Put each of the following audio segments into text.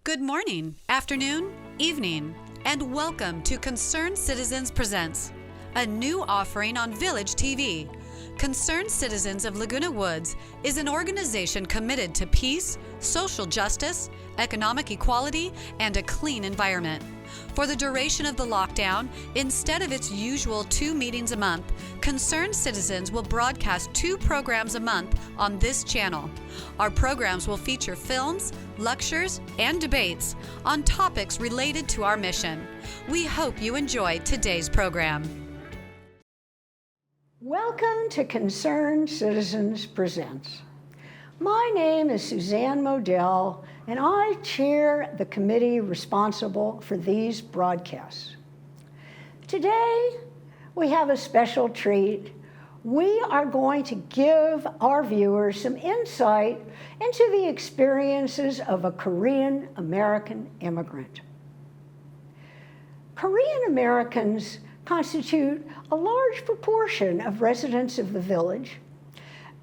Good morning, afternoon, evening, and welcome to Concerned Citizens Presents, a new offering on Village TV. Concerned Citizens of Laguna Woods is an organization committed to peace, social justice, economic equality, and a clean environment. For the duration of the lockdown, instead of its usual 2 meetings a month, Concerned Citizens will broadcast 2 programs a month on this channel. Our programs will feature films, lectures, and debates on topics related to our mission. We hope you enjoy today's program. Welcome to Concerned Citizens Presents. My name is Suzanne Modell, and I chair the committee responsible for these broadcasts. Today, we have a special treat. We are going to give our viewers some insight into the experiences of a Korean American immigrant. Korean Americans constitute a large proportion of residents of the village.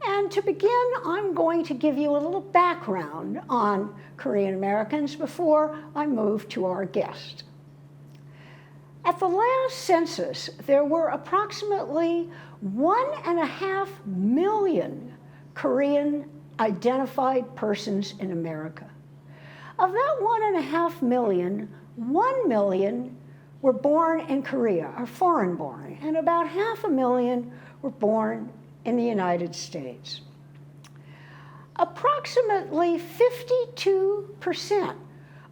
And to begin, I'm going to give you a little background on Korean Americans before I move to our guest. At the last census, there were approximately 1.5 million Korean identified persons in America. Of that 1.5 million, 1 million were born in Korea, or foreign born, and about 500,000 were born in the United States. Approximately 52%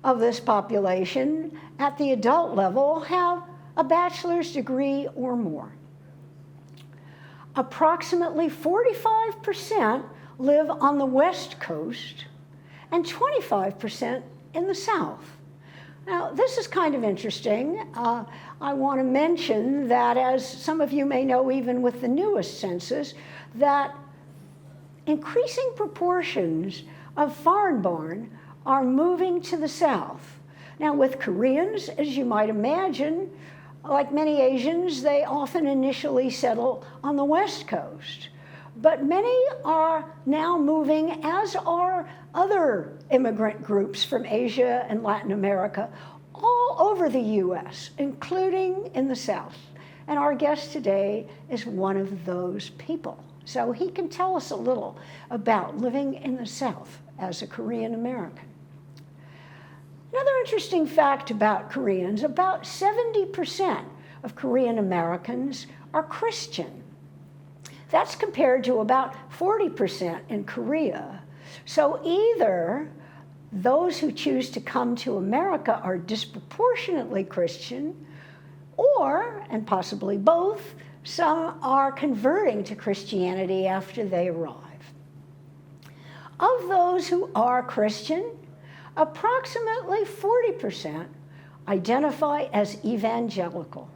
of this population at the adult level have a bachelor's degree or more. Approximately 45% live on the West Coast and 25% in the South. Now, this is kind of interesting. I want to mention that, as some of you may know, even with the newest census, that increasing proportions of foreign-born are moving to the South. Now, with Koreans, as you might imagine, like many Asians, they often initially settle on the West Coast. But many are now moving, as are other immigrant groups from Asia and Latin America, all over the U.S., including in the South. And our guest today is one of those people. So he can tell us a little about living in the South as a Korean American. Another interesting fact about Koreans, about 70% of Korean Americans are Christian. That's compared to about 40% in Korea. So either those who choose to come to America are disproportionately Christian, or, and possibly both, some are converting to Christianity after they arrive. Of those who are Christian, approximately 40% identify as evangelical,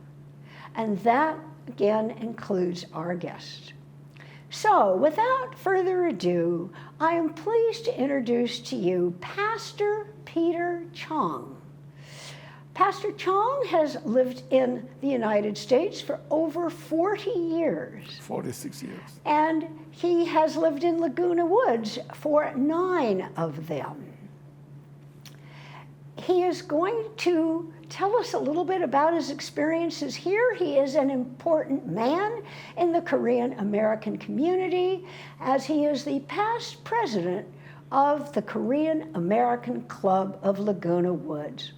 and that again includes our guest. So, without further ado, I am pleased to introduce to you Pastor Peter Chong. Pastor Chong has lived in the United States for over 40 years. 46 years. And he has lived in Laguna Woods for 9 of them. He is going to tell us a little bit about his experiences here. He is an important man in the Korean American community, as he is the past president of the Korean American Club of Laguna Woods.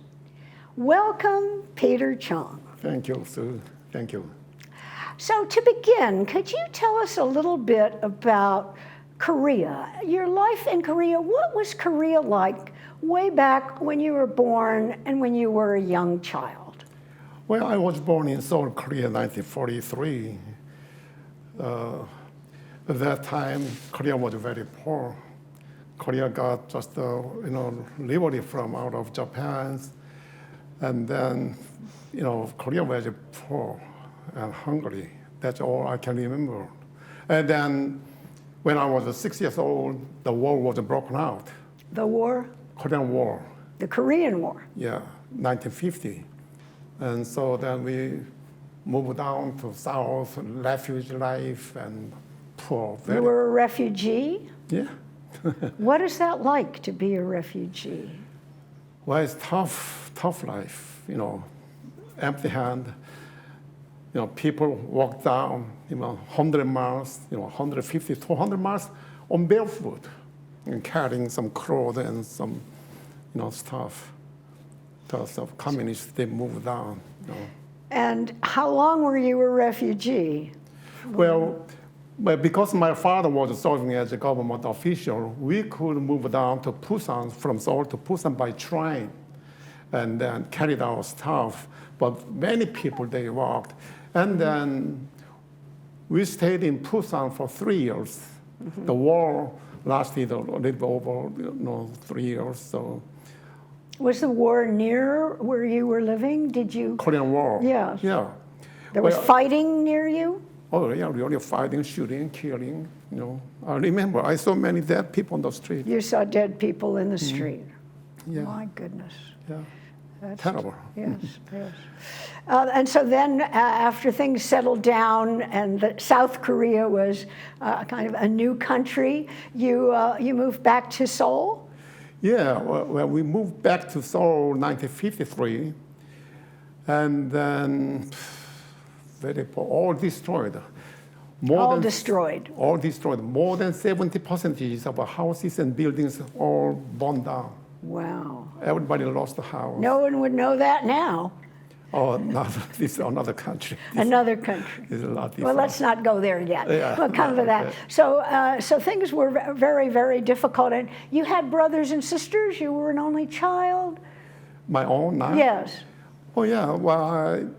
Welcome, Peter Chong. Thank you, Sue. Thank you. So to begin, could you tell us a little bit about Korea, your life in Korea? What was Korea like way back when you were born and when you were a young child? Well, I was born in Seoul, Korea, 1943. At that time, Korea was very poor. Korea got just, liberty from out of Japan. And then, Korea was poor and hungry. That's all I can remember. And then when I was 6 years old, the war was broken out. The war? Korean War. The Korean War? Yeah, 1950. And so then we moved down to South, refuge life and poor. You were a refugee? Yeah. What is that like to be a refugee? Well, it's tough life, empty hand. People walk down, 100 miles, 150, 200 miles on barefoot and carrying some clothes and some, stuff. Because of communists, they moved down. And how long were you a refugee? Well, because my father was serving as a government official, we could move down to Busan, from Seoul to Busan by train, and then carried our stuff. But many people, they walked. And then we stayed in Busan for 3 years. Mm-hmm. The war lasted a little over 3 years. So. Was the war near where you were living? Did you? Korean War. Yes. Yeah. There was fighting near you? Oh, yeah, really fighting, shooting, killing. I remember I saw many dead people on the street. You saw dead people in the street. Yeah. My goodness. Yeah. That's terrible. Yes, yes. And so then after things settled down and South Korea was kind of a new country, you moved back to Seoul? Yeah, well, we moved back to Seoul in 1953, and then all destroyed. All destroyed. All destroyed. More than 70% of our houses and buildings all burned down. Wow. Everybody lost the house. No one would know that now. Oh, no, this is another country. Another country. It's a lot different. Well, let's not go there yet. Yeah. We'll come to that. So things were very, very difficult. And you had brothers and sisters? You were an only child? My own now? Yes. Oh, yeah. Well,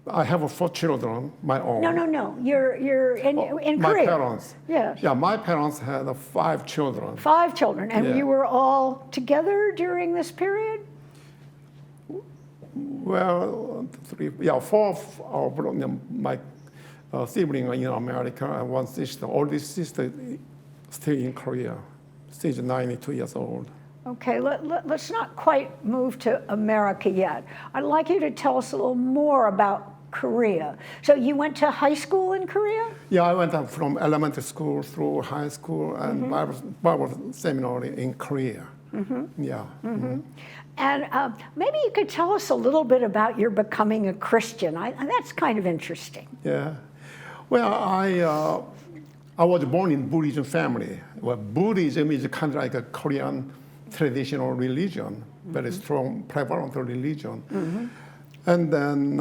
I have 4 children, my own. No. You're in my Korea. My parents. Yes. Yeah, my parents had 5 children. 5 children. And Yeah. you were all together during this period? Well, 4 of my siblings are in America and 1 sister. Oldest sister still in Korea. She's 92 years old. Okay, let's not quite move to America yet. I'd like you to tell us a little more about Korea. So you went to high school in Korea? Yeah, I went up from elementary school through high school and Bible seminary in Korea. Mm-hmm. Yeah. Mm-hmm. And maybe you could tell us a little bit about your becoming a Christian. That's kind of interesting. Yeah. Well, I was born in Buddhism family. Well, Buddhism is kind of like a Korean traditional religion, very strong, prevalent religion. Mm-hmm. And then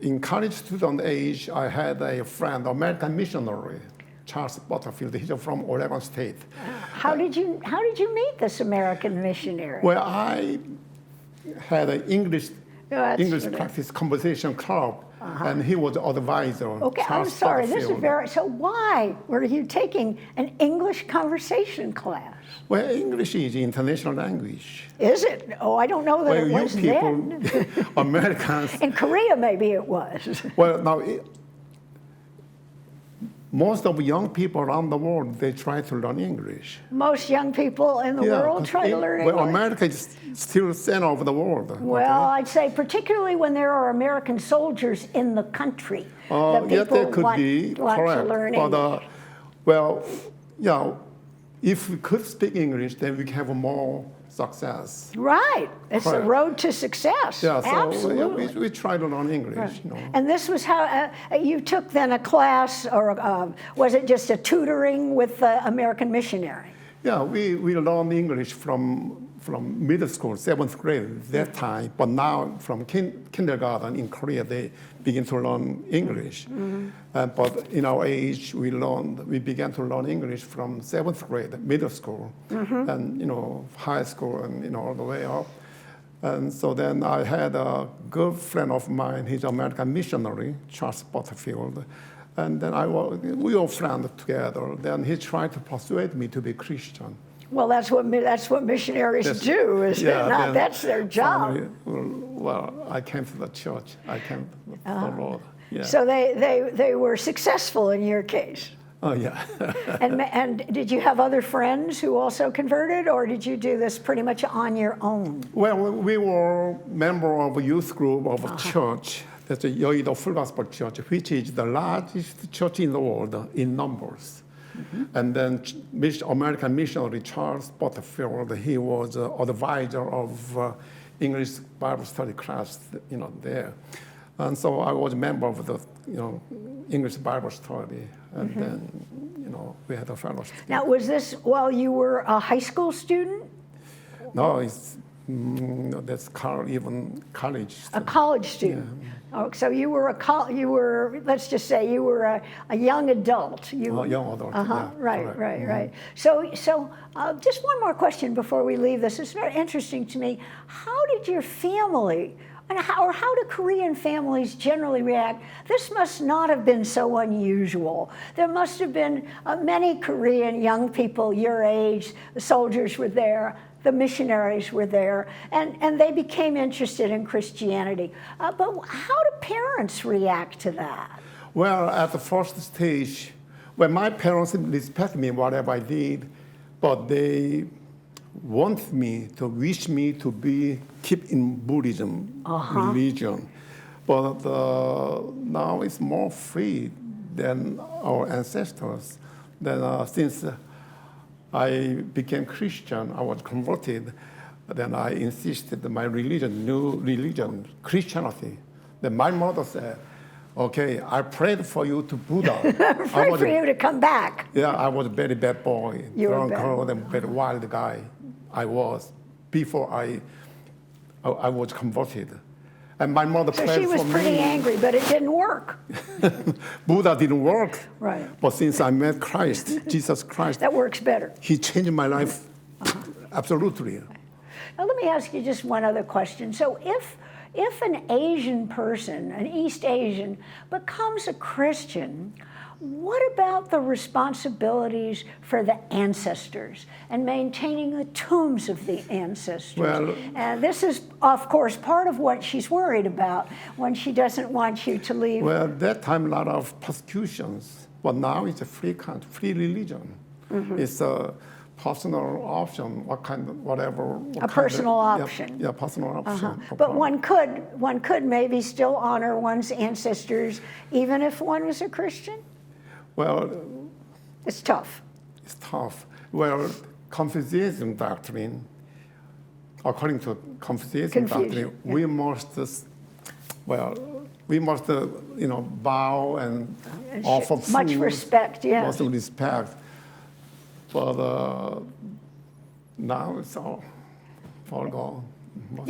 in college student age, I had a friend, American missionary, Charles Butterfield. He's from Oregon State. How did you meet this American missionary? Well, I had an English practice conversation club, and he was the advisor. Okay, Charles I'm sorry. Butterfield. This is very. So why were you taking an English conversation class? Well, English is international language. Is it? Oh, I don't know that it was you people, then. Americans. In Korea, maybe it was. Well, now, most of young people around the world, they try to learn English. Most young people in the world try to learn English. Well, America is still center of the world. Well, I'd say particularly when there are American soldiers in the country, that yes, people that could be want correct. to learn But, English. well, yeah, if we could speak English, then we can have more success. Right. It's the Correct. road to success. Yeah, so Absolutely. we try to learn English. Right. And this was how you took then a class, or was it just a tutoring with the American missionary? Yeah, we learned English from middle school, 7th grade at that time, but now from kindergarten in Korea, they begin to learn English. Mm-hmm. But in our age, we began to learn English from 7th grade, middle school, and high school, and all the way up. And so then I had a good friend of mine, he's an American missionary, Charles Butterfield. And then we were friends together. Then he tried to persuade me to be Christian. Well, that's what missionaries do, is it not? That's their job. Finally, well, I came to the church. I came to the Lord. Yeah. So they were successful in your case. Oh, yeah. And did you have other friends who also converted, or did you do this pretty much on your own? Well, we were member of a youth group of a church. That's the Yeouido Full Gospel Church, which is the largest church in the world in numbers. And then American missionary Charles Butterfield, he was advisor of English Bible study class, there. And so I was a member of the, English Bible study. And then, we had a fellowship. Now, was this while you were a high school student? No, that's even college student. A college student. Yeah. Oh, so you were let's just say you were a young adult. Young adult. Yeah, right, correct. right. So just one more question before we leave this. It's very interesting to me. How did your family, or how do Korean families generally react? This must not have been so unusual. There must have been many Korean young people your age. The soldiers were there. The missionaries were there, and they became interested in Christianity. But how do parents react to that? Well, at the first stage, my parents respect me, whatever I did, but they wish me to keep in Buddhism religion. But now it's more free than our ancestors. Since I became Christian, I was converted, then I insisted my new religion, Christianity. Then my mother said, okay, I prayed for you to Buddha. Prayed for you to come back. Yeah, I was a very bad boy, You were bad. and very wild guy I was before I was converted. And my mother prayed for me. So she was pretty angry, but it didn't work. Buddha didn't work. Right. But since I met Christ, Jesus Christ, That works better. he changed my life absolutely. Now let me ask you just one other question. So if an Asian person, an East Asian, becomes a Christian, what about the responsibilities for the ancestors and maintaining the tombs of the ancestors? Well, and this is, of course, part of what she's worried about when she doesn't want you to leave. well, at that time, a lot of persecutions. But now it's a free country, free religion. It's a personal option, whatever. A personal option. Yeah, personal option. But one could maybe still honor one's ancestors even if one was a Christian? Well, It's tough. it's tough. Well, Confucianism doctrine, according to Confucianism doctrine, we must, bow and offer food. Much respect, yeah. Much respect. But now it's all gone.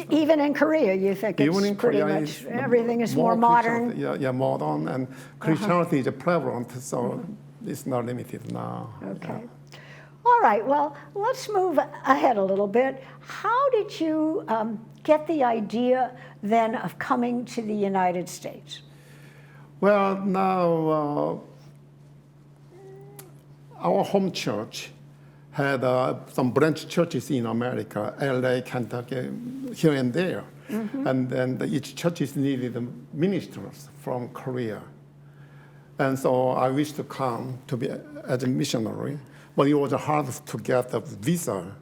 Even in Korea, you think Even it's in pretty Korea, much, everything is more modern? Yeah, modern, and Christianity is prevalent, so it's not limited now. Okay. All right, well, let's move ahead a little bit. How did you get the idea then of coming to the United States? Well, now our home church had some branch churches in America, LA, Kentucky, here and there. And then each churches needed ministers from Korea. And so I wished to come to be as a missionary, but it was hard to get a visa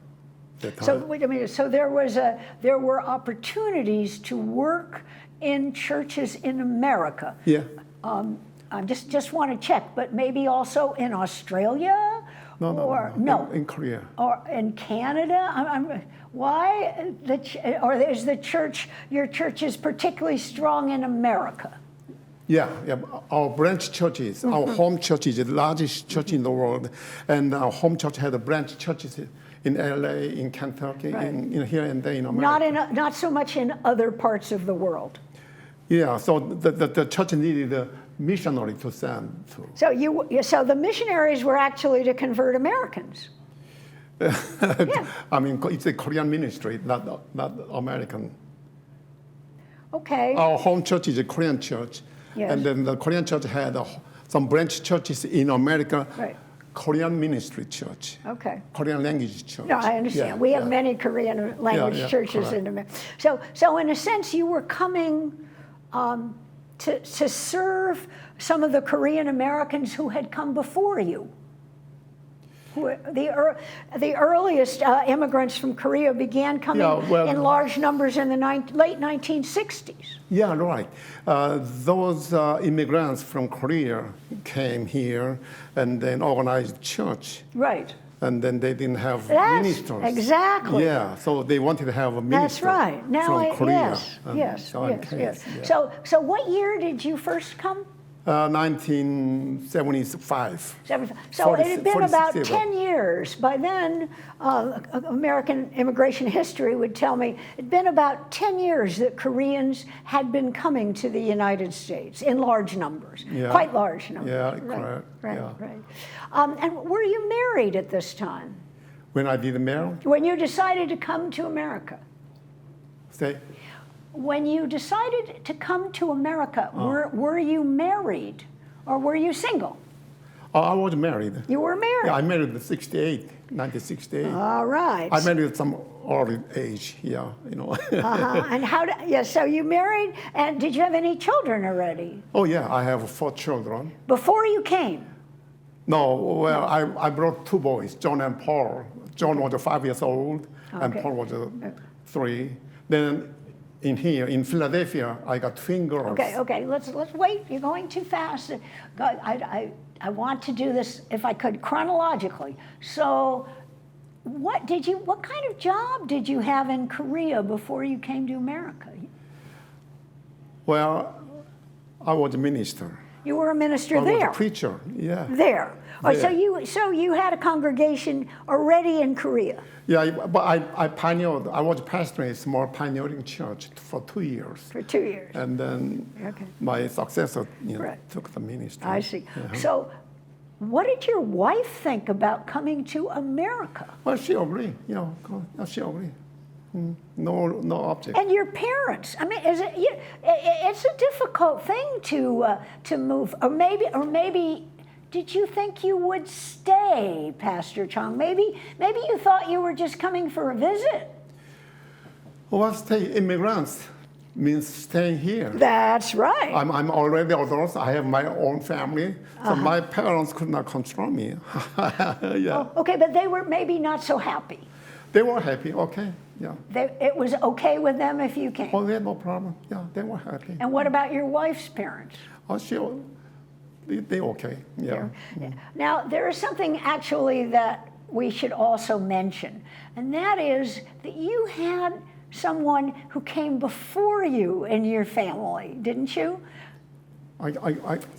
at that time. So wait a minute. So there were opportunities to work in churches in America. Yeah. I just want to check, but maybe also in Australia? No. No. In Korea. Or in Canada? Why? Or is your church is particularly strong in America? Yeah. Our branch churches, our home church is the largest church in the world, and our home church had branch churches in LA, in Kentucky, in here and there in America. Not so much in other parts of the world. Yeah. So the church needed a missionary to send to. So the missionaries were actually to convert Americans. Yeah. I mean, it's a Korean ministry, not American. Okay. Our home church is a Korean church. Yes. And then the Korean church had some branch churches in America, Right. Korean ministry church, Okay. Korean language church. No, I understand. We have many Korean language churches correct. in America. So in a sense, you were coming to serve some of the Korean Americans who had come before you. The earliest immigrants from Korea began coming in large numbers in the late 1960s. Yeah, right. Those immigrants from Korea came here and then organized church. Right. And then they didn't have ministers. Exactly. Yeah, so they wanted to have a minister. That's right. Now, from Korea. Yes. Yeah. So what year did you first come? 1975. So it had been about 47. 10 years. By then, American immigration history would tell me it'd been about 10 years that Koreans had been coming to the United States in large numbers, quite large numbers. Yeah, correct. Right. And were you married at this time? When I did marry? When you decided to come to America? Say? When you decided to come to America, were you married or were you single? I was married. You were married? Yeah, I married in 1968. All right. I married at some early age, you know. And so you married, and did you have any children already? Oh, yeah, I have 4 children. Before you came? No, well, I brought 2 boys, John and Paul. John was 5 years old, and Paul was 3. Then in Philadelphia, I got twin girls. Okay, let's wait. You're going too fast. I want to do this, if I could, chronologically. So what kind of job did you have in Korea before you came to America? Well, I was a minister. You were a minister I there? I was a preacher, yeah. There. Oh, so you had a congregation already in Korea? Yeah, but I pioneered. I was pastoring a small pioneering church for 2 years. For 2 years. And then my successor took the ministry. I see. So what did your wife think about coming to America? Well, she agreed, she agreed. No object. And your parents, I mean, it's a difficult thing to move, or maybe did you think you would stay, Pastor Chong? Maybe you thought you were just coming for a visit. Well, immigrants means staying here. That's right. I'm already adult. I have my own family, so my parents could not control me. Oh, okay, but they were maybe not so happy. They were happy. Okay. Yeah. It was okay with them if you came? Oh, they had no problem. Yeah, they were happy. And what about your wife's parents? Oh, they okay. Yeah. Now, there is something actually that we should also mention, and that is that you had someone who came before you in your family, didn't you?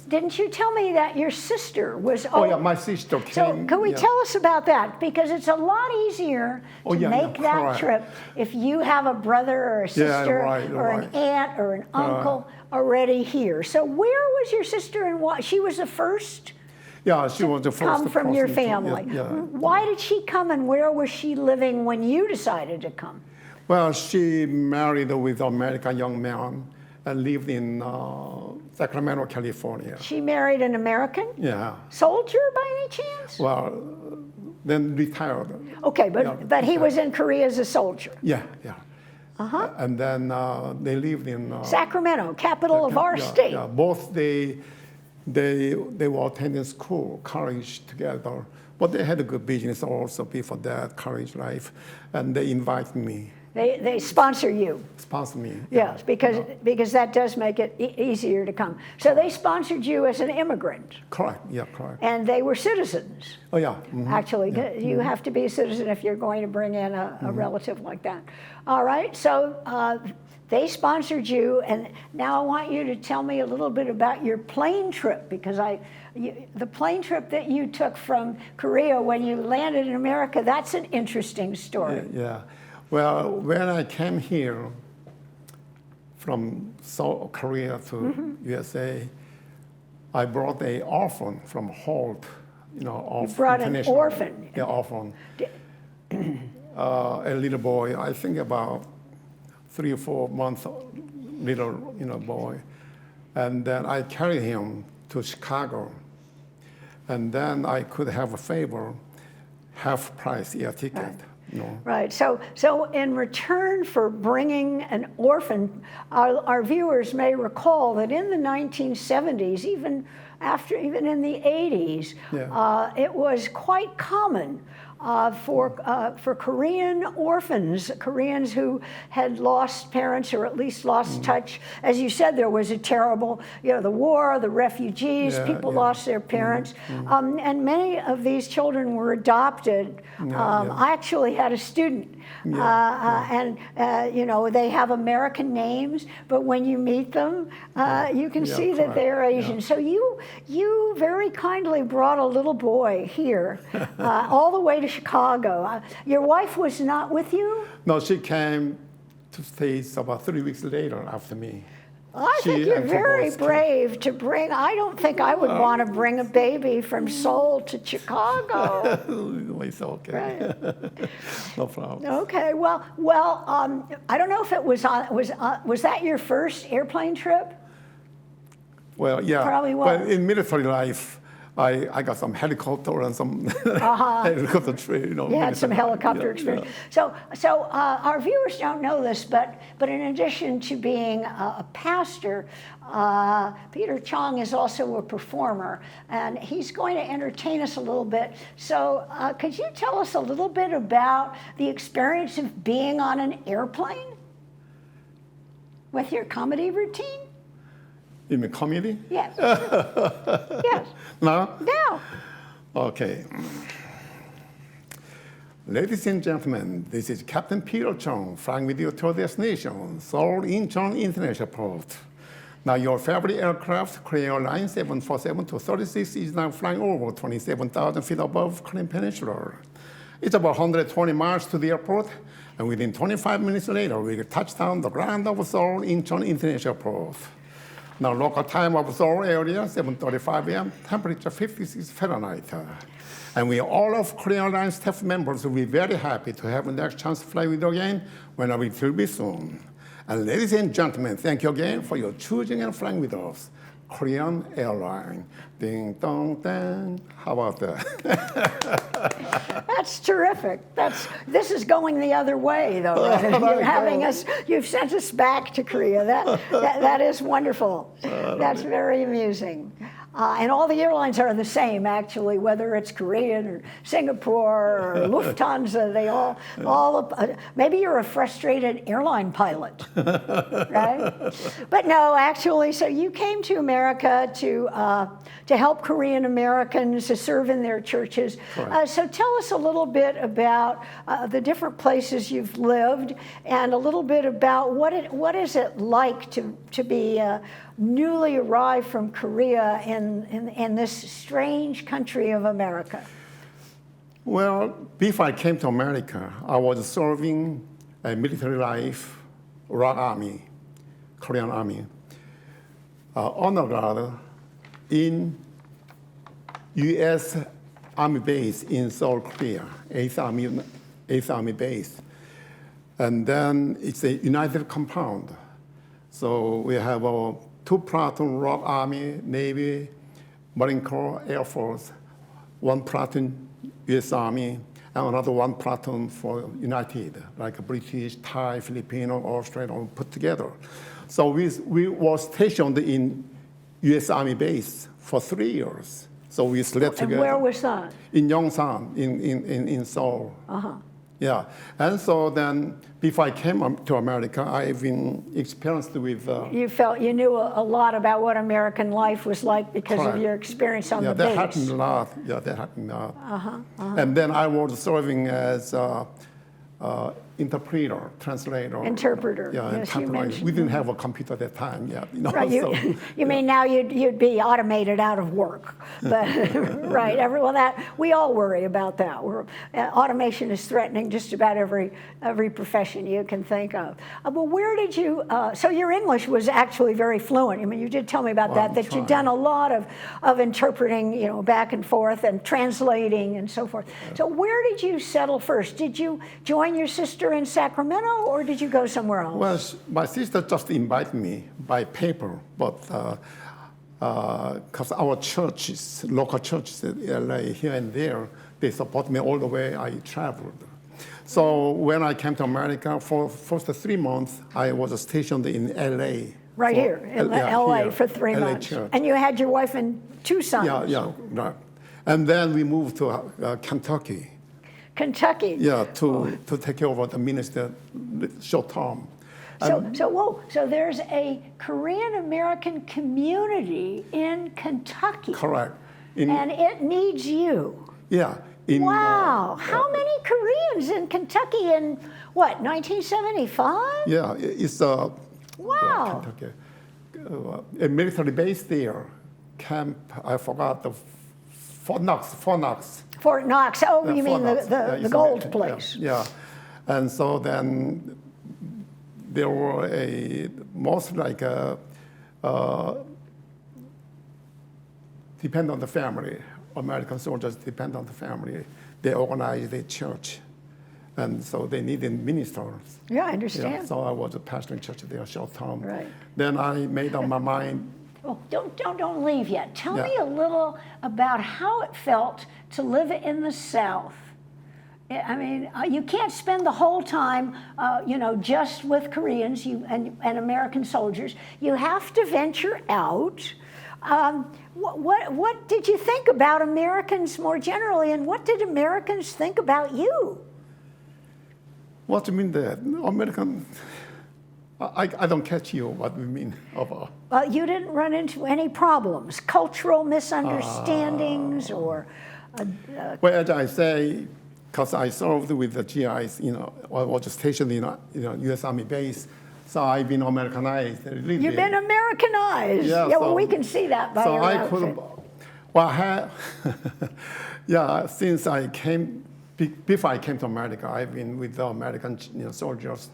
Didn't you tell me that your sister was? Oh, yeah, my sister came. So can we tell us about that? Because it's a lot easier to make that trip if you have a brother or a sister or an aunt or an uncle already here. So where was your sister and why? She was the first? Yeah, she was the first. Come from your family. Why did she come and where was she living when you decided to come? Well, she married with an American young man and lived in Sacramento, California. She married an American? Yeah. Soldier by any chance? Well, then retired. Okay, but he was in Korea as a soldier? Yeah. And then they lived in Sacramento, capital of our state. Yeah, both they were attending school, college together, but they had a good business also before that, college life, and they invited me. They sponsor you. Sponsor me. Yes, because that does make it easier to come. So they sponsored you as an immigrant. Correct. Yeah, correct. And they were citizens. Oh yeah. Actually, you have to be a citizen if you're going to bring in a relative like that. All right. So they sponsored you, and now I want you to tell me a little bit about your plane trip, because the plane trip that you took from Korea when you landed in America, that's an interesting story. Yeah. Well, when I came here from South Korea to USA, I brought an orphan from Holt, You brought an orphan? Yeah, orphan. A little boy, I think about 3 or 4 months little boy. And then I carried him to Chicago. And then I could have a favor, half price air ticket. Right. So in return for bringing an orphan, our viewers may recall that in the 1970s, even after even in the 80s, Yeah. it was quite common for Korean orphans, Koreans who had lost parents or at least lost touch. As you said, there was a terrible, the war, the refugees, Yeah, people yeah. lost their parents. And many of these children were adopted. I actually had a student, and they have American names, but when you meet them, you can see that they're Asian. So you very kindly brought a little boy here, all the way to Chicago. Your wife was not with you? No, she came to States about 3 weeks later after me. I think you're very brave to bring. I don't think I would want to bring a baby from Seoul to Chicago. It's okay. Right. No problem. Okay. Well. I don't know if it was was that your first airplane trip? Well, yeah. Probably was. But in military life, I got some helicopter and some helicopter training. You had some helicopter experience. Yeah. So our viewers don't know this, but in addition to being a pastor, Peter Chong is also a performer, and he's going to entertain us a little bit. So could you tell us a little bit about the experience of being on an airplane with your comedy routine? You mean comedy? Yes. Yes. No? No. Okay. Ladies and gentlemen, this is Captain Peter Chong flying with you to destination, Seoul Incheon International Airport. Now your favorite aircraft, Korean Airlines 747-36, is now flying over 27,000 feet above Korean Peninsula. It's about 120 miles to the airport, and within 25 minutes later, we touch down the ground of Seoul Incheon International Airport. Now, local time of Seoul area, 7:35 a.m., temperature 56 Fahrenheit. And we all of Korean Airlines staff members will be very happy to have the next chance to fly with you again whenever it will be soon. And ladies and gentlemen, thank you again for your choosing and flying with us. Korean Airlines. Ding dong dang. How about that? That's terrific. This is going the other way, though. You've sent us back to Korea. That is wonderful. That's very amusing. And all the airlines are the same, actually, whether it's Korean or Singapore or Lufthansa. They all maybe you're a frustrated airline pilot, right? But no, actually, so you came to America to help Korean Americans, to serve in their churches. So tell us a little bit about the different places you've lived, and a little bit about what is it like to be newly arrived from Korea in this strange country of America. Well, before I came to America, I was serving a military life, ROK Army, Korean Army, honor guard in U.S. Army base in Seoul, Korea, 8th Army base. And then it's a united compound. So we have 2 platoon ROK Army, Navy, Marine Corps, Air Force, 1 platoon U.S. Army, and another 1 platoon for United, like British, Thai, Filipino, Australian, put together. So we were stationed in U.S. Army base for 3 years. So we slept together. And where was that? In Yongsan, in Seoul. Yeah, and so then before I came to America, I've been experienced with. You felt you knew a lot about what American life was like because of your experience on the base. Yeah, that happened a lot. Yeah, that happened a lot. And then I was serving as interpreter, translator. Interpreter. Yeah, yes, you mentioned. We didn't have a computer at that time. Yeah, Right. You mean now you'd be automated out of work, but right. Everyone we all worry about that. Automation is threatening just about every profession you can think of. But where did you? So your English was actually very fluent. I mean, you did tell me about that you'd done a lot of interpreting, back and forth and translating and so forth. Yeah. So where did you settle first? Did you join your sister in Sacramento, or did you go somewhere else? Well, my sister just invited me by paper, but because our churches, local churches in LA, here and there, they support me all the way I traveled. So when I came to America, for first 3 months, I was stationed in LA, Right for- here in yeah, LA here, for 3 LA months. church. And you had your wife and 2 sons. Yeah, right. And then we moved to Kentucky. Kentucky. Yeah, to take over the minister short term. So there's a Korean American community in Kentucky. Correct. And it needs you. Yeah. Wow. How many Koreans in Kentucky in, what, 1975? Yeah, it's Wow. Kentucky. A military base there, camp, I forgot the Fort Knox. Fort Knox. Oh, you mean Fort Knox. Yeah, the it's gold a- place. Yeah. And so then there were most like depend on the family. American soldiers depend on the family. They organized a church. And so they needed ministers. Yeah, I understand. Yeah, so I was a pastor in church there short term. Right. Then I made up my mind. Oh, don't leave yet. Tell Yeah. me a little about how it felt to live in the South. I mean, you can't spend the whole time, just with Koreans and American soldiers. You have to venture out. What did you think about Americans more generally, and what did Americans think about you? What do you mean that? American, I don't catch you, what you mean about. You didn't run into any problems, cultural misunderstandings, or. Well, as I say, because I served with the GIs, I was stationed in U.S. Army base, so I've been Americanized a little You've bit. been Americanized. Yeah, Yeah, well, we can see that by your I outfit. couldn't. Well, since I came, before I came to America, I've been with the American soldiers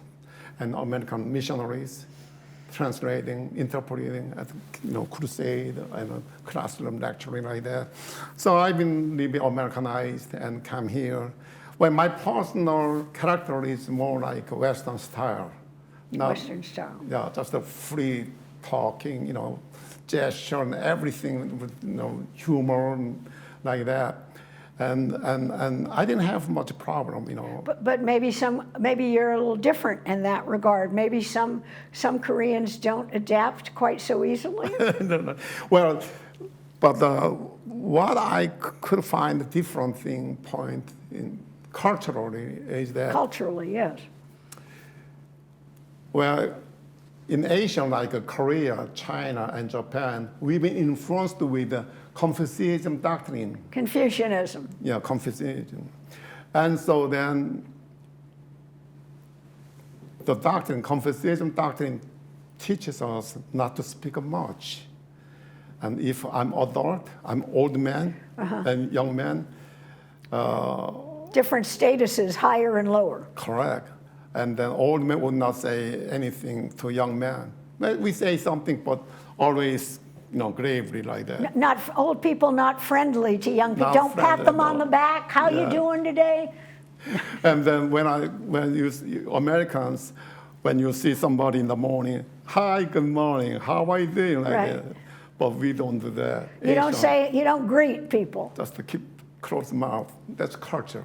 and American missionaries, translating, interpreting at crusade and classroom lecturing like that. So I've been a little bit Americanized and come here. Well, my personal character is more like Western style. Western style. Yeah, just a free talking, gesture and everything with humor and like that. And I didn't have much problem, But maybe you're a little different in that regard. Maybe some Koreans don't adapt quite so easily. No. Well, but what I could find a different point in culturally is that. Culturally, yes. Well, in Asia, like Korea, China, and Japan, we've been influenced with the Confucianism doctrine. Confucianism. Yeah, Confucianism. And so then the Confucianism doctrine teaches us not to speak much. And if I'm adult, I'm old man and young man. Different statuses, higher and lower. Correct. And then old men would not say anything to young men. But we say something, but always, gravely like that. Not old people, not friendly to young people. Not Don't pat friendly, them no. on the back. How you doing today? And then when you see Americans, when you see somebody in the morning, hi, good morning, how are you doing? Like Right. that. But we don't do that. You don't Asian, you don't greet people. just to keep closed mouth. That's culture.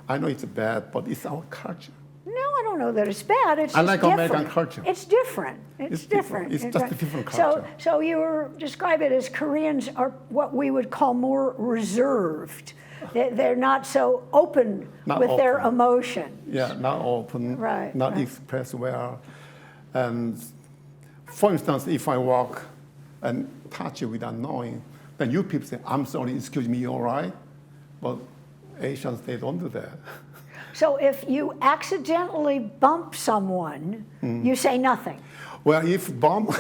I know it's bad, but it's our culture. No, I don't know that it's bad. It's I just like different. American culture. It's different. It's different. It's just a different So, culture. so you were describe it as Koreans are what we would call more reserved. They're not so open Not with their open. emotion. Yeah, not open, Right, not right. express well. And for instance, if I walk and touch you without knowing, then you people say, I'm sorry, excuse me, you all right? But Asians, they don't do that. So if you accidentally bump someone, you say nothing. Well, if bump,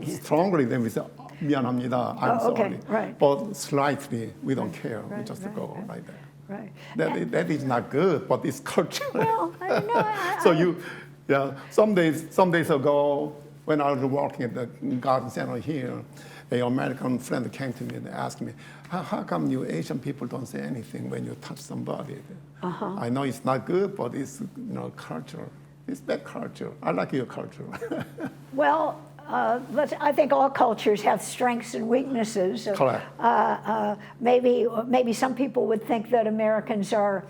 strongly, then we say, 미안합니다, I'm Oh, okay, sorry. right. But slightly, we don't care. We right, just right, go right. like that. Right. That is not good, but it's culture. Well, I know. So some days ago, when I was working at the garden center here, an American friend came to me and asked me, how come you Asian people don't say anything when you touch somebody? I know it's not good, but it's culture. It's that culture. I like your culture. Well, I think all cultures have strengths and weaknesses. Correct. Maybe some people would think that Americans are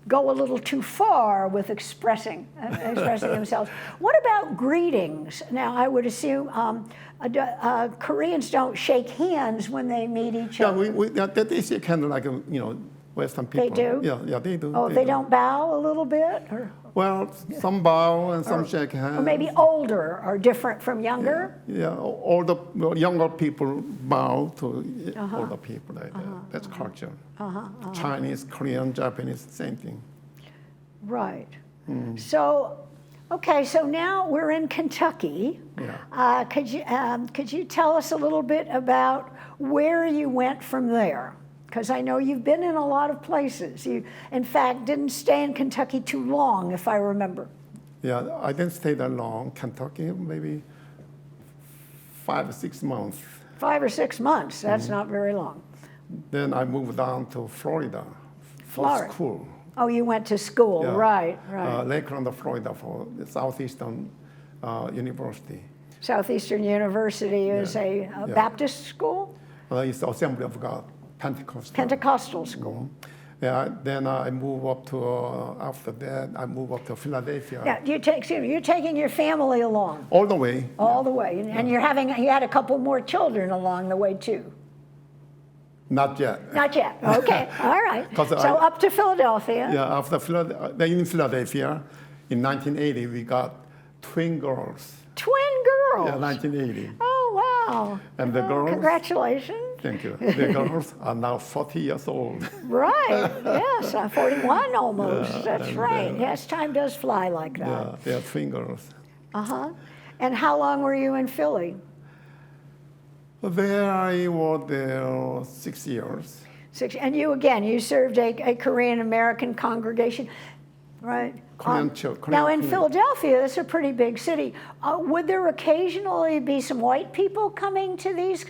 go a little too far with expressing themselves. What about greetings? Now, I would assume Koreans don't shake hands when they meet each other. They shake hands like, Western people. They do? Yeah, they do. Oh, they don't bow a little bit? Or? Well, some bow and some shake hands. Or maybe older are different from younger? Yeah, younger people bow to older people like that. That's culture. Chinese, Korean, Japanese, same thing. Right. So, okay, so now we're in Kentucky. Yeah. Could you tell us a little bit about where you went from there? Because I know you've been in a lot of places. You, in fact, didn't stay in Kentucky too long, if I remember. Yeah, I didn't stay that long. Kentucky, maybe 5 or 6 months. 5 or 6 months, that's not very long. Then I moved down to Florida Florida. for school. Oh, you went to school, Yeah. right. Lakeland, Florida for the Southeastern University. Southeastern University is a Baptist school? It's the Assembly of God, Pentecostal school. Yeah, then I moved up to, after that, I moved up to Philadelphia. Yeah, you're taking your family along? All the way. All the way, and you had a couple more children along the way too? Not yet. Not yet, okay, all right. 'Cause So up to Philadelphia. Yeah, in Philadelphia, in 1980, we got twin girls. Twin girls? Yeah, 1980. Oh, wow. And the girls? Congratulations. Thank you. The girls are now 40 years old. Right, yes, 41 almost, that's and, right. Yes, time does fly like that. Yeah, they are twin girls. Uh-huh. And how long were you in Philly? There I was there 6 years. And you served a Korean American congregation, right? Now in Philadelphia, that's a pretty big city. Would there occasionally be some white people coming to these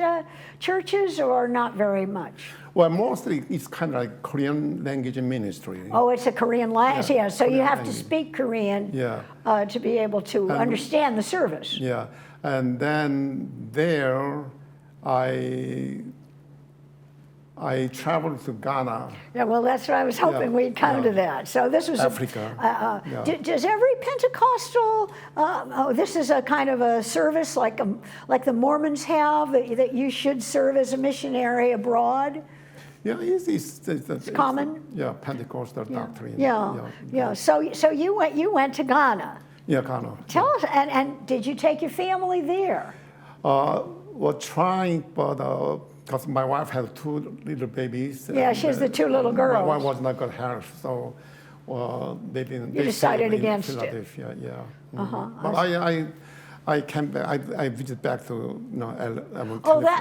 churches, or not very much? Well, mostly it's kind of like Korean language ministry. Oh, it's a Korean language, yeah. So Korean you have language. to speak Korean Yeah. to be able to understand the service. Yeah, and then there, I traveled to Ghana. Yeah, well, that's what I was hoping we'd come to that. So this was Africa. Does every Pentecostal? This is a kind of a service like the Mormons have that you should serve as a missionary abroad. Yeah, it's common. Yeah, Pentecostal doctrine. Yeah. So you went to Ghana. Yeah, Ghana. Tell us, and did you take your family there? We're trying, but because my wife had 2 little babies. Yeah, she has the 2 little girls. My wife was not good health, so they didn't. You decided against it. Philadelphia, yeah. But I came back. I visited back to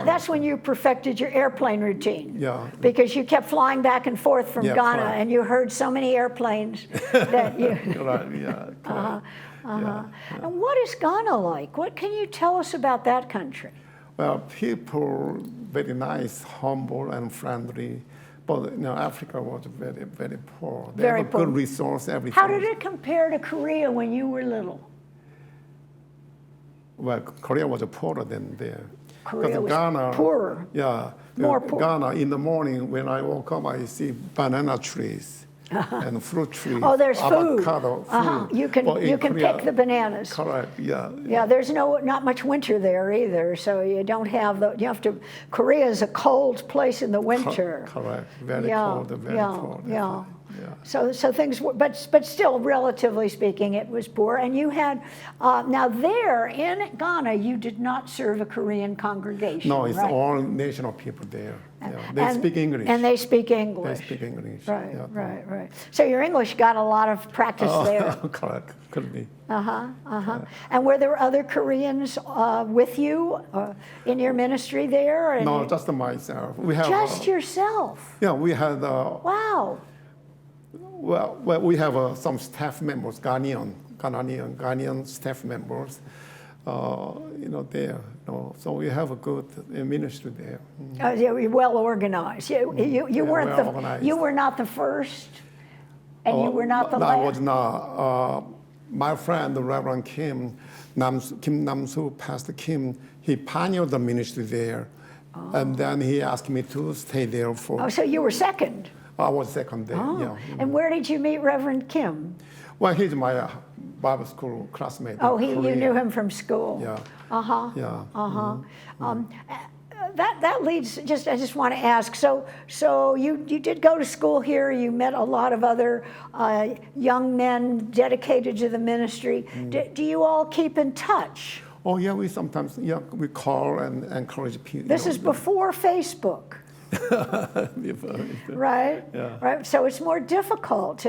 That's when you perfected your airplane routine. Yeah. Because you kept flying back and forth from Ghana, correct. and you heard so many airplanes that you. Right, yeah. Correct. Yeah. And what is Ghana like? What can you tell us about that country? Well, people very nice, humble, and friendly. But Africa was very, very poor. They Very have a poor. good resource, everything. How did it compare to Korea when you were little? Well, Korea was poorer than there. Korea was Ghana, poorer. Yeah. More poor. Ghana, in the morning when I woke up, I see banana trees and fruit trees. Oh, there's avocado, food. You can Korea, pick the bananas. Correct. Yeah. Yeah, there's not much winter there either, so you don't have Korea is a cold place in the winter. Correct. Very cold. Very cold. Yeah. So things were, but still, relatively speaking, it was poor. And you had now there in Ghana, you did not serve a Korean congregation. No, it's right? all national people there. Yeah. They speak English. And they speak English. They speak English. Right, Yeah. right. So your English got a lot of practice there. Correct. Could be. And were there other Koreans with you in your ministry there? And No, just myself. We have just yourself. Yeah, we had. Wow. Well, we have some staff members, Ghanaian staff members, there. So we have a good ministry there. You're well organized. You weren't well you were not the first, and you were not the last. I was not. My friend, the Reverend Kim Namsoo, Pastor Kim, he pioneered the ministry there, And then he asked me to stay there for. Oh, so you were second. I was second there. Oh. Yeah. And where did you meet Reverend Kim? Well, he's my Bible school classmate. Oh, you knew him from school. Yeah. Uh-huh. Yeah. Uh-huh. That leads, I just want to ask, so you did go to school here, you met a lot of other young men dedicated to the ministry. Do you all keep in touch? Oh, yeah, we sometimes, we call and encourage people. This is before Facebook. Right. Yeah. Right. So it's more difficult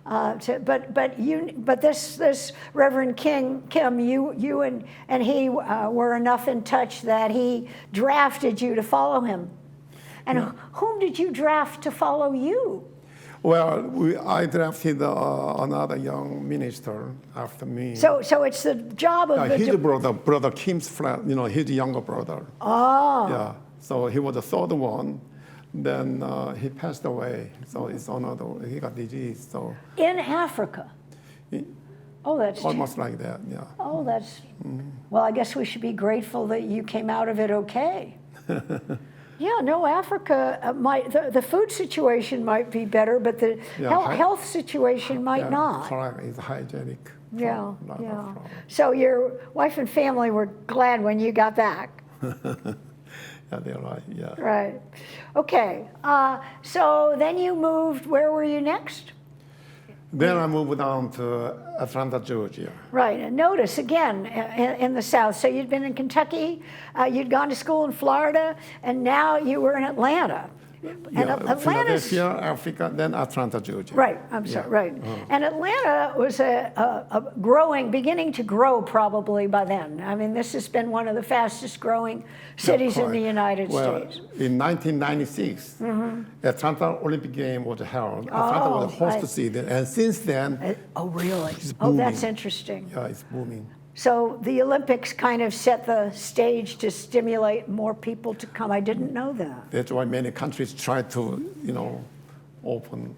but this Reverend Kim, you and he were enough in touch that he drafted you to follow him. And whom did you draft to follow you? Well, I drafted another young minister after me. So it's the job of his brother Kim's friend, his younger brother. Oh. Yeah. So he was the third one. Then he passed away. So it's another. He got disease. So in Africa. Oh, that's almost like that. Yeah. Oh, that's. Well, I guess we should be grateful that you came out of it okay. Yeah, no, Africa the food situation might be better, but the health situation might not. Correct. It's hygienic. Yeah, yeah. So your wife and family were glad when you got back. Yeah, they're right. Yeah. Right. Okay. So then you moved. Where were you next? Then I moved down to Atlanta, Georgia. Right, and notice again in the South. So you'd been in Kentucky, you'd gone to school in Florida, and now you were in Atlanta. And Philadelphia, Africa, then Atlanta, Georgia. Right, I'm sorry, right. And Atlanta was beginning to grow probably by then. I mean, this has been one of the fastest growing cities in the United States. In 1996, Atlanta Olympic Game was held. Atlanta was the host city, and since then, oh, really? It's booming. Oh, that's interesting. Yeah, it's booming. So the Olympics kind of set the stage to stimulate more people to come. I didn't know that. That's why many countries try to, open.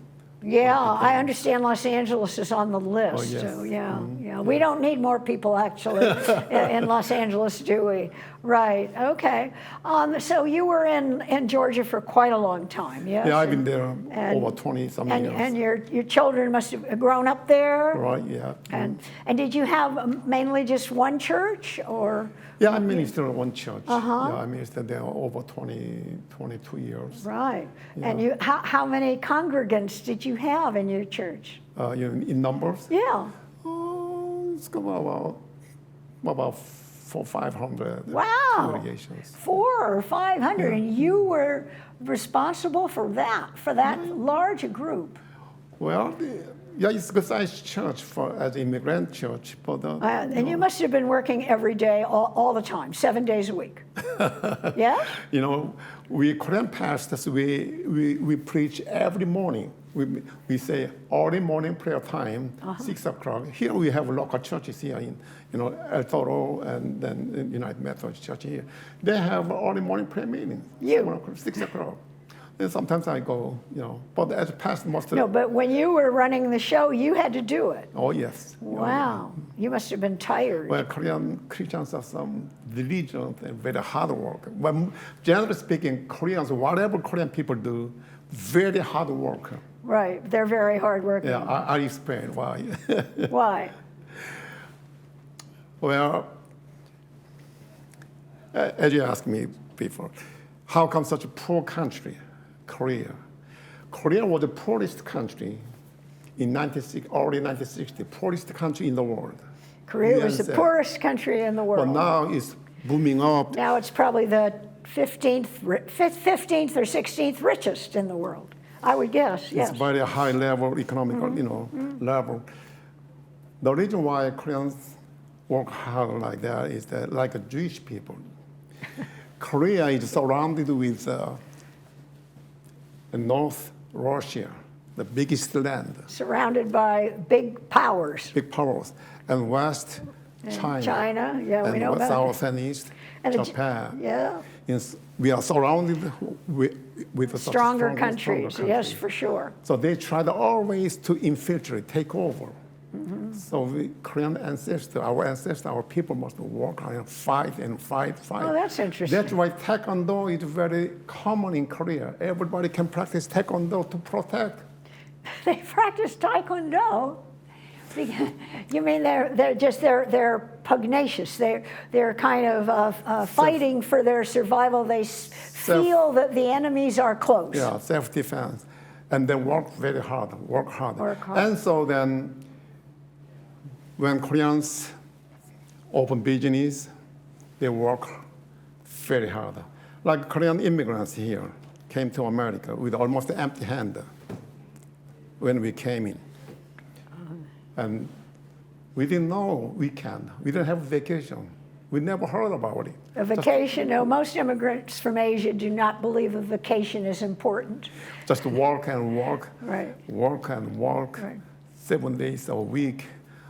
Yeah, I understand Los Angeles is on the list. Oh, yes. So yeah. We don't need more people actually in Los Angeles, do we? Right. Okay. So you were in Georgia for quite a long time, yes? Yeah, I've been there over 20-something years. And your children must have grown up there? Right. Yeah. And did you have mainly just one church, or? Yeah, I ministered at one church. Uh-huh. Yeah, I ministered there over 22 years. Right. Yeah. And how many congregants did you have in your church? In numbers? Yeah. It's about 400-500 Wow. congregations. 400 or 500, and you were responsible for that large a group. Well, yeah, it's a good-sized church as an immigrant church, but And you must have been working every day, all the time, 7 days a week. Yeah? We Korean pastors, we preach every morning. We say early morning prayer time, 6 o'clock. Here we have local churches here in El Toro and then United Methodist Church here. They have early morning prayer meeting, 6 o'clock. And sometimes I go, but as a pastor, No, but when you were running the show, you had to do it. Oh, yes. Wow. You must have been tired. Well, Korean Christians are some diligent and very hard work. Well, generally speaking, Koreans, whatever Korean people do, very hard worker. Right. They're very hardworking. Yeah, I'll explain why. Why? Well, as you asked me before, how come such a poor country, Korea? Korea was the poorest country in early 1960s, poorest country in the world. Korea was the poorest country in the world. But now it's booming up. Now it's probably the 15th or 16th richest in the world, I would guess. Yes. It's very high level economical, level. The reason why Koreans work hard like that is that, like Jewish people, Korea is surrounded with North Russia, the biggest land. Surrounded by big powers. Big powers. And West, China. China, yeah, we know about South and East, Japan. Yeah. We are surrounded with stronger countries, yes, for sure. So they try always to infiltrate, take over. So Korean ancestors, our people must work and fight and fight. Oh, that's interesting. That's why Taekwondo is very common in Korea. Everybody can practice Taekwondo to protect. They practice Taekwondo. You mean they're pugnacious. They're kind of fighting for their survival. They feel that the enemies are close. Yeah, self-defense, and then work very hard. Work hard. And so then, when Koreans open business, they work very hard. Like Korean immigrants here came to America with almost empty hand when we came in. And we didn't know weekend. We didn't have vacation. We never heard about it. A vacation, no, most immigrants from Asia do not believe a vacation is important. Just work and work. Right. Work and work. Right. 7 days a week,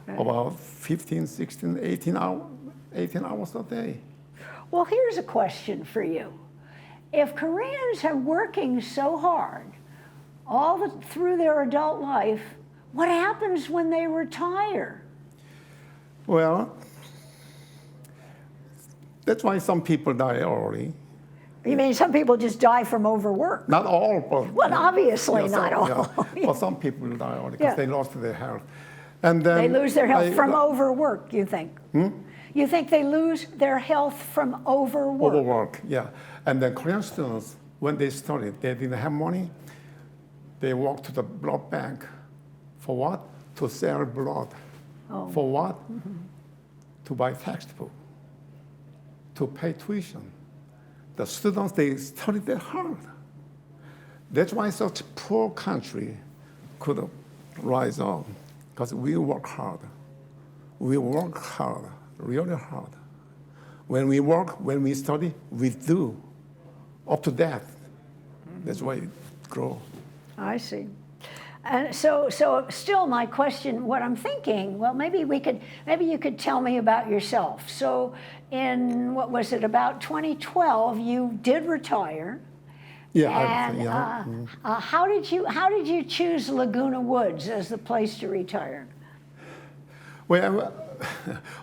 Right. about 15, 16, 18 hours a day. Well, here's a question for you. If Koreans are working so hard through their adult life, what happens when they retire? Well, that's why some people die early. You mean some people just die from overwork? Not all, but Well, obviously not all. Yeah. Well, some people die early because Yeah. they lost their health, and then They lose their health from overwork, you think? You think they lose their health from overwork? overwork. Yeah, and then Korean students, when they studied, they didn't have money. They walked to the blood bank. For what? To sell blood. Oh. For what? To buy textbook. To pay tuition. The students, they studied that hard. That's why such a poor country could rise up, because we work hard. We work hard, really hard. When we work, when we study, we do, up to death. That's why it grows. I see. And so still my question, what I'm thinking, well, maybe you could tell me about yourself. So in, what was it, about 2012, you did retire. Yeah. And how did you choose Laguna Woods as the place to retire? Well,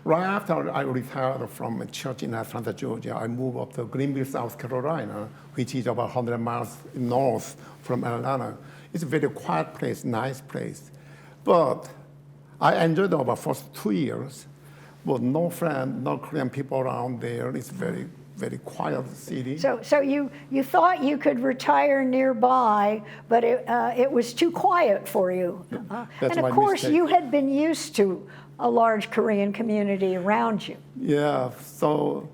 right after I retired from a church in Atlanta, Georgia, I moved up to Greenville, South Carolina, which is about 100 miles north from Atlanta. It's a very quiet place, nice place. But I enjoyed about first 2 years, but no friend, no Korean people around there. It's very, very quiet city. So you thought you could retire nearby, but it was too quiet for you. That's and my of course, mistake. you had been used to a large Korean community around you. Yeah, so,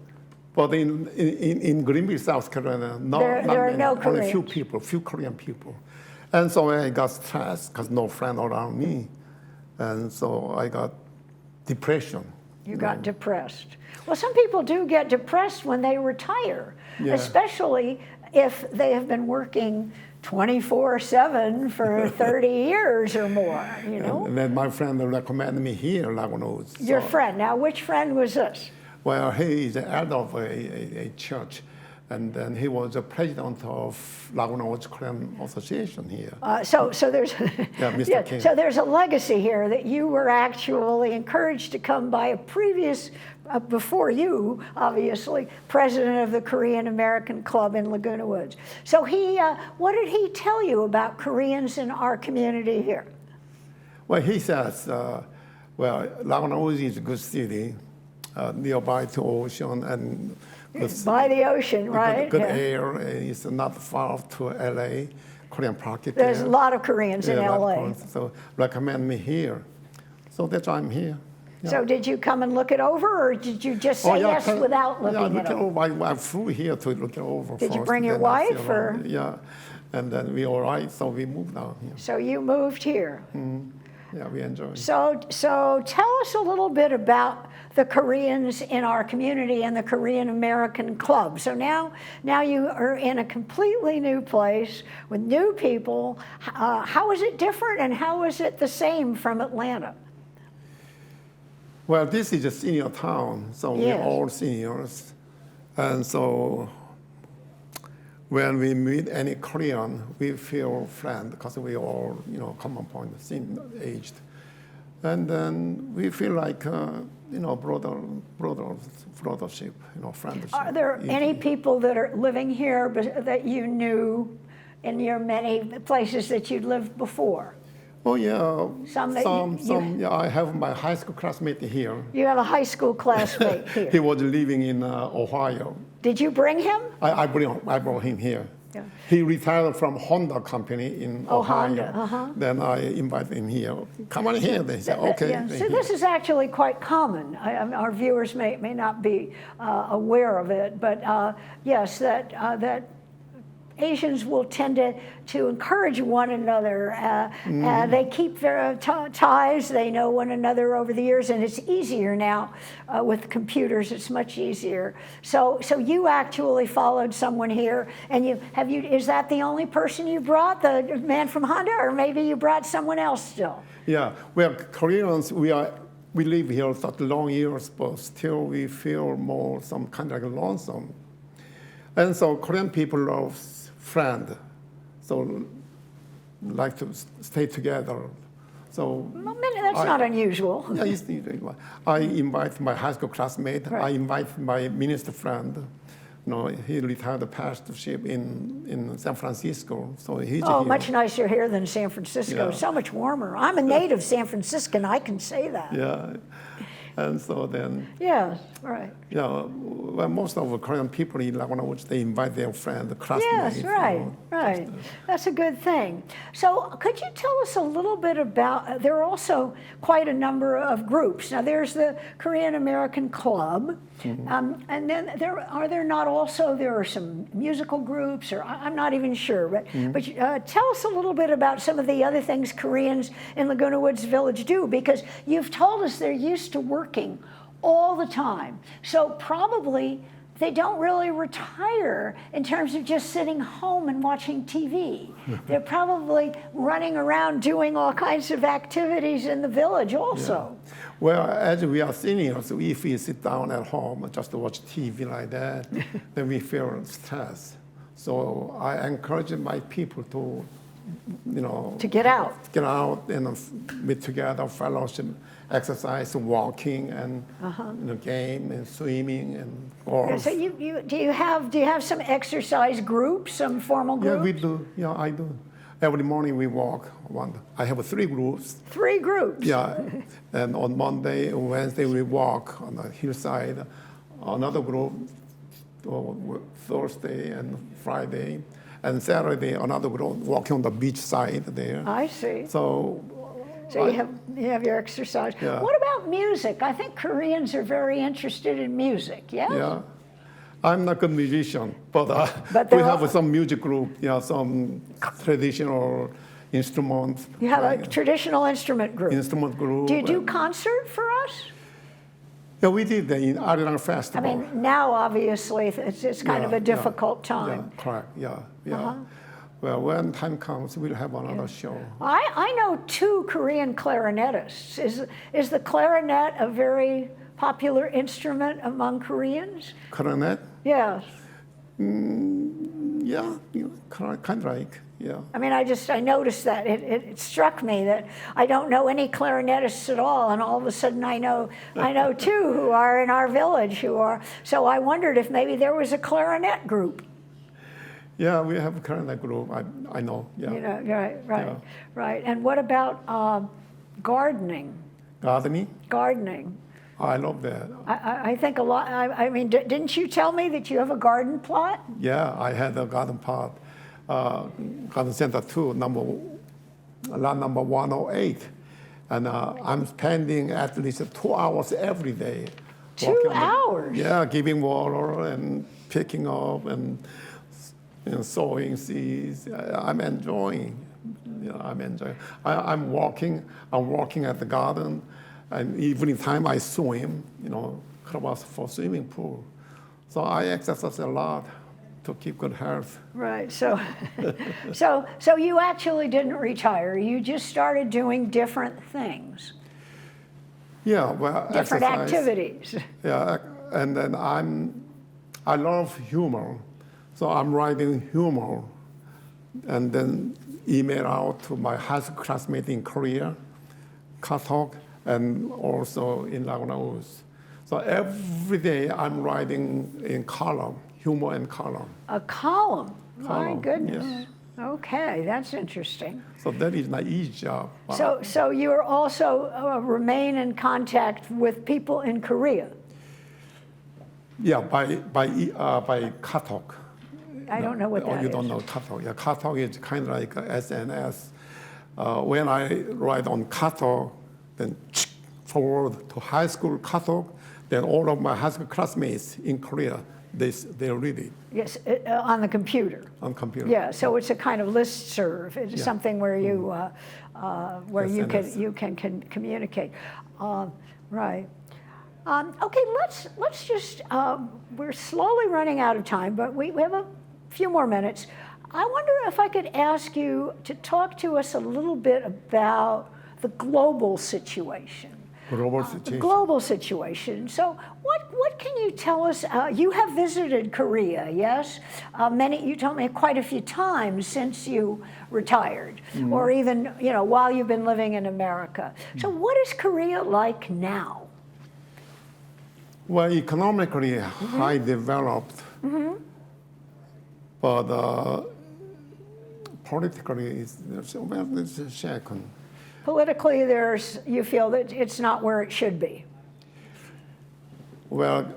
but in Greenville, South Carolina, There are no only Koreans. few Korean people. And so I got stressed because no friend around me. And so I got depression. You got depressed. Well, some people do get depressed when they retire, Yeah. especially if they have been working 24/7 for 30 years or more, you know? And then my friend recommended me here, Laguna Woods. Your So- friend. Now, which friend was this? Well, he is the elder of a church. And then he was the president of Laguna Woods Korean Association here. So there's Yeah, Mr. King. So there's a legacy here that you were actually encouraged to come by a previous, before you, obviously, president of the Korean American Club in Laguna Woods. So what did he tell you about Koreans in our community here? Well, he says, Laguna Woods is a good city, nearby to ocean and By the ocean, right? good Yeah. air. It's not far to LA, Korean market. There's a there. lot of Koreans in Yeah, a lot of LA. Koreans. So recommend me here. So that's why I'm here. Yeah. So did you come and look it over, or did you just say yes without looking look it over? I flew here to look it over. Did you first, bring your then I see wife, around. or? Yeah, and then we all right, so we moved down here. So you moved here. Yeah, we enjoy it. So tell us a little bit about the Koreans in our community and the Korean American Club. So now you are in a completely new place with new people. How is it different, and how is it the same from Atlanta? Well, this is a senior town, so Yes. we're all seniors. And so when we meet any Korean, we feel friend because we all, common point, same aged. And then we feel like, brothership, friendship. Are there any people that are living here that you knew in your many places that you'd lived before? Oh yeah, Some that yeah. I have my high school classmate here. You have a high school classmate here. He was living in Ohio. Did you bring him? I brought him here. Yeah. He retired from Honda company in Ohio. Honda, Then I invited him here. Come on here. They said, okay. Yeah. So this is actually quite common. Our viewers may not be aware of it, but yes, that Asians will tend to encourage one another. They keep their ties. They know one another over the years, and it's easier now with computers. It's much easier. So you actually followed someone here, and is that the only person you brought, the man from Honda, or maybe you brought someone else still? Yeah, well, Koreans, we live here such long years, but still we feel more some kind of lonesome. And so Korean people love friend, so like to stay together. So that's not unusual. Yeah, it's unusual. I invite my high school classmate. Right. I invite my minister friend. He retired the pastorship in San Francisco, so he's here. Much nicer here than San Francisco. Yeah. So much warmer. I'm a native San Franciscan. I can say that. Yeah, and so then. Yeah, right. Yeah, well, most of the Korean people in Laguna Woods, they invite their friend, classmates. Yes, right. That's a good thing. So could you tell us a little bit about, there are also quite a number of groups. Now there's the Korean American Club, and then there are some musical groups, or I'm not even sure, but tell us a little bit about some of the other things Koreans in Laguna Woods Village do, because you've told us they're used to working all the time. So probably they don't really retire in terms of just sitting home and watching TV. They're probably running around doing all kinds of activities in the village also. Yeah. Well, as we are seniors, if we sit down at home and just watch TV like that, then we feel stressed. So I encourage my people to, to get out. Get out and meet together, fellowship, exercise, walking, and game and swimming and golf. So do you have some exercise groups, some formal groups? Yeah, we do. Yeah, I do. Every morning we walk. I have 3 groups. 3 groups. Yeah, and on Monday and Wednesday we walk on the hillside. Another group Thursday and Friday, and Saturday another group walking on the beach side there. I see. So you have your exercise. Yeah. What about music? I think Koreans are very interested in music, yes? Yeah. I'm not a good musician, but we have some music group, some traditional instruments. You have a traditional instrument group. Instrument group. Do you do concert for us? Yeah, we did that in Arirang Festival. I mean, now obviously it's kind of a difficult time. Yeah, correct, yeah. Well, when time comes, we'll have another show. I know 2 Korean clarinetists. Is the clarinet a very popular instrument among Koreans? Clarinet? Yes. Yeah, kind of like, yeah. I mean, I noticed that. It struck me that I don't know any clarinetists at all, and all of a sudden I know 2 who are in our village who are. So I wondered if maybe there was a clarinet group. Yeah, we have a clarinet group. I know. Yeah. Right. And what about gardening? Gardening? Gardening. I love that. I think a lot. I mean, didn't you tell me that you have a garden plot? Yeah, I had a garden plot. Garden Center 2, lot number 108. And I'm spending at least 2 hours every day. 2 hours? Yeah, giving water and picking up and sowing seeds. I'm enjoying. I'm walking at the garden. And evening time I swim, across for swimming pool. So I exercise a lot to keep good health. Right. So you actually didn't retire. You just started doing different things. Yeah, well, different exercise, activities. Yeah, and then I love humor, so I'm writing humor, and then email out to my high school classmate in Korea, Kathok, and also in Laguna Woods. So every day I'm writing in column, humor and column. A column. My Column, goodness. yes. Okay, that's interesting. So that is my easy job. So you are also remain in contact with people in Korea. Yeah, by Katok. I don't know what that is. You don't know Katok. Yeah, Katok is kind of like SNS. When I write on Katok, then forward to high school Katok, then all of my high school classmates in Korea, they read it. Yes, on the computer. On computer. Yeah, so it's a kind of listserv. It's something where you SNS. you can communicate. Right. Okay, let's just. We're slowly running out of time, but we have a few more minutes. I wonder if I could ask you to talk to us a little bit about the global situation. Global The situation. global situation. So, what can you tell us? You have visited Korea, yes? You told me quite a few times since you retired, or even while you've been living in America. So, what is Korea like now? Well, economically high developed, but politically it's shaken. Politically, you feel that it's not where it should be. Well,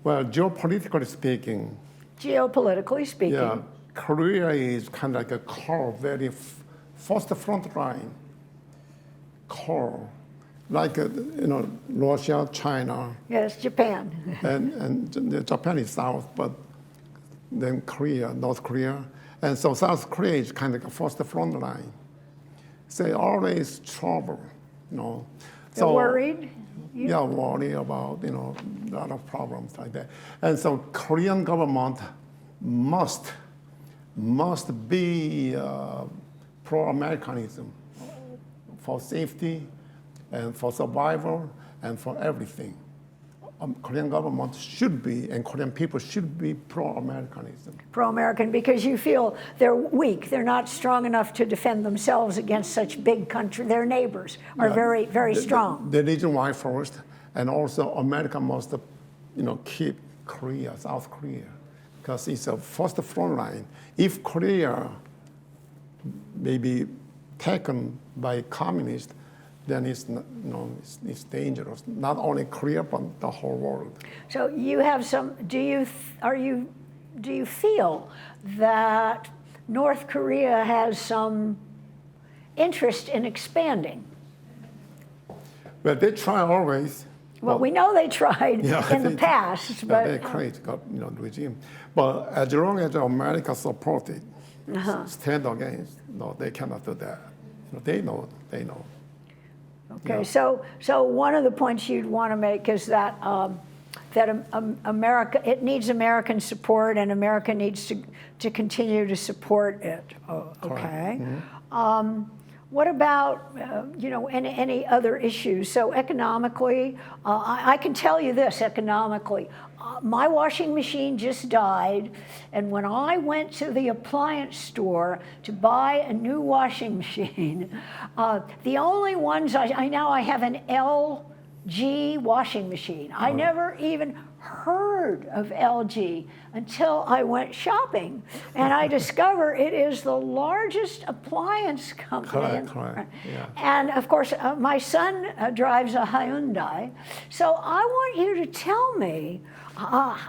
geopolitically speaking, Yeah, Korea is kind of like a core, very first front line core, like Russia, China, yes, Japan. and Japan is south, but then Korea, North Korea, and so South Korea is kind of like a first front line. So always trouble, You're So worried? yeah, worry about a lot of problems like that, and so Korean government must be pro-Americanism for safety and for survival and for everything. Korean government should be, and Korean people should be pro-Americanism. Pro-American because you feel they're weak. They're not strong enough to defend themselves against such big country. Their neighbors are very, very strong. The reason why first, and also America must, keep Korea, South Korea, because it's a first front line. If Korea may be taken by communists, then it's dangerous. Not only Korea, but the whole world. So you have some. Do you feel that North Korea has some interest in expanding? Well, they try always. Well, we know they tried in the past, but they're crazy, regime. But as long as America support it, stand against, no, they cannot do that. They know. Okay, so one of the points you'd want to make is that America, it needs American support, and America needs to continue to support it. Oh, okay. What about any other issues? So economically, I can tell you this economically. My washing machine just died, and when I went to the appliance store to buy a new washing machine, the only ones I have an LG washing machine. I never even heard of LG until I went shopping, and I discover it is the largest appliance company. Correct. Yeah. And of course, my son drives a Hyundai. So I want you to tell me,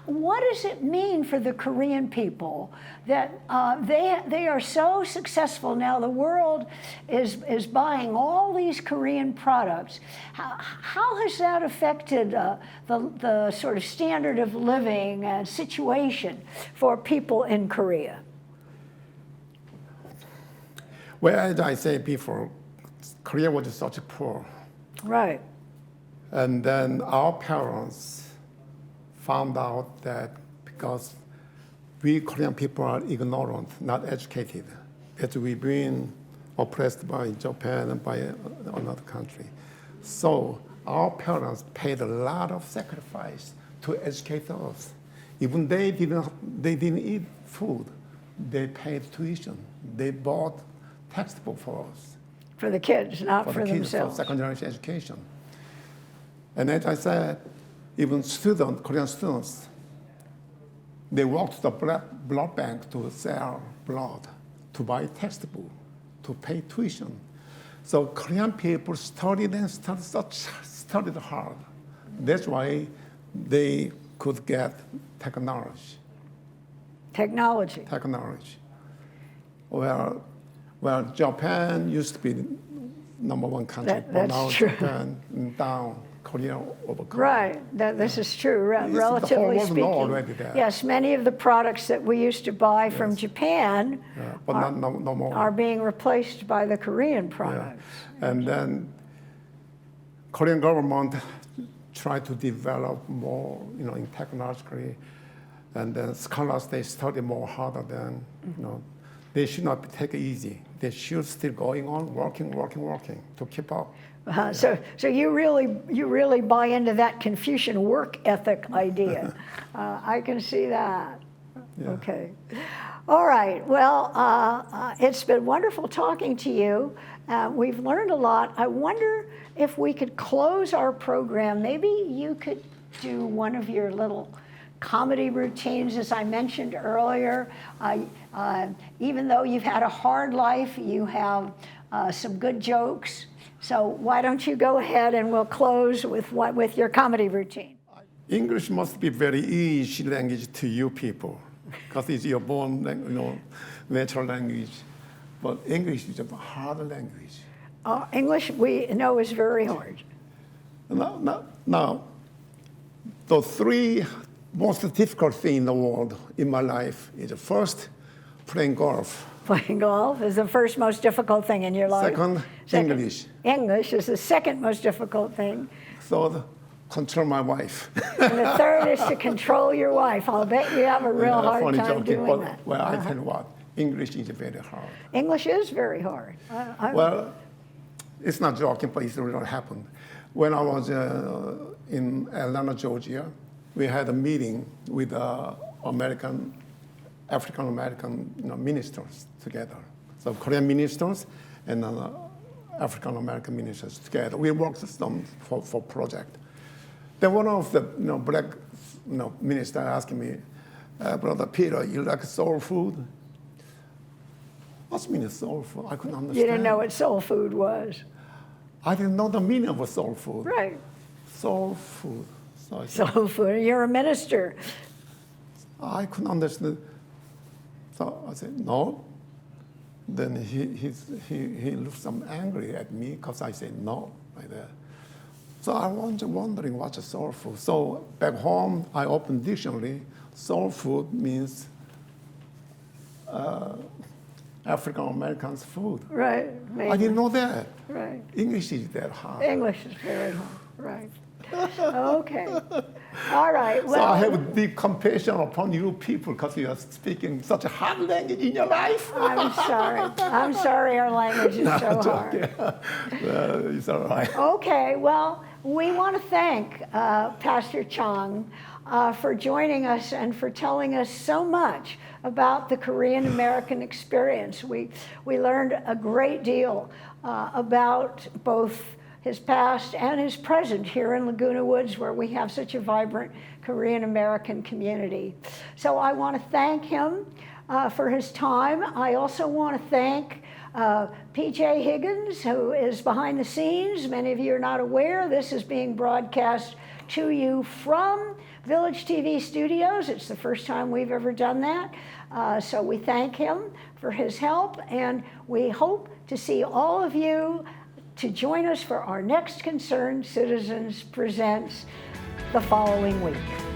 what does it mean for the Korean people that they are so successful now? The world is buying all these Korean products. How has that affected the sort of standard of living and situation for people in Korea? Well, as I said before, Korea was such poor. Right. And then our parents found out that because we Korean people are ignorant, not educated, that we've been oppressed by Japan and by another country. So our parents paid a lot of sacrifice to educate us. Even they didn't eat food, they paid tuition. They bought textbook for us. For the kids, not for the kids, themselves. for second generation education. And as I said, even Korean students, they walk to the blood bank to sell blood, to buy textbook, to pay tuition. So Korean people studied hard. That's why they could get technology. Technology. Well, Japan used to be the #1 country, but That's now true. Japan down, Korea overcome. Right, this is true, relatively the whole world speaking. know already that. Yes, many of the products that we used to buy from Japan But no more. are being replaced by the Korean products. And then Korean government tried to develop more, in technologically, and then scholars, they study more harder than, they should not take it easy. They should still going on, working to keep up. So you really buy into that Confucian work ethic idea. I can see that. Yeah. Okay. All right. Well, it's been wonderful talking to you. We've learned a lot. I wonder if we could close our program. Maybe you could do one of your little comedy routines, as I mentioned earlier. Even though you've had a hard life, you have some good jokes. So why don't you go ahead and we'll close with your comedy routine. English must be very easy language to you people, because it's your born, natural language. But English is a hard language. English, we know, is very hard. Now, the three most difficult things in the world in my life is first, playing golf. Playing golf is the first most difficult thing in your life. Second, English. English is the second most difficult thing. Third, control my wife. And the third is to control your wife. I'll bet you have a real hard funny time joking, doing but, that. Well, I tell you what, English is very hard. English is very hard. Well, it's not joking, but it's really happened. When I was in Atlanta, Georgia, we had a meeting with African-American ministers together. So Korean ministers and African-American ministers together. We worked some for project. Then one of the black minister asked me, Brother Peter, you like soul food? What's mean soul food? I couldn't understand. You didn't know what soul food was. I didn't know the meaning of soul food. Right. Soul food. So I said, Soul food. You're a minister. I couldn't understand. So I said, no. Then he looked some angry at me because I said no, like that. So I was wondering what's a soul food. So back home, I opened dictionary. Soul food means African Americans' food. Right. I didn't know that. Right. English is that hard. English is very hard. Right. Okay. All right. Well, So I have deep compassion upon you people because you are speaking such a hard language in your life. I'm sorry. I'm sorry our language is so hard. It's all right. Okay, well, we want to thank Pastor Chung for joining us and for telling us so much about the Korean American experience. We learned a great deal about both his past and his present here in Laguna Woods, where we have such a vibrant Korean American community. So I want to thank him for his time. I also want to thank PJ Higgins, who is behind the scenes. Many of you are not aware, this is being broadcast to you from Village TV Studios. It's the first time we've ever done that. So we thank him for his help, and we hope to see all of you to join us for our next Concerned Citizens Presents the following week.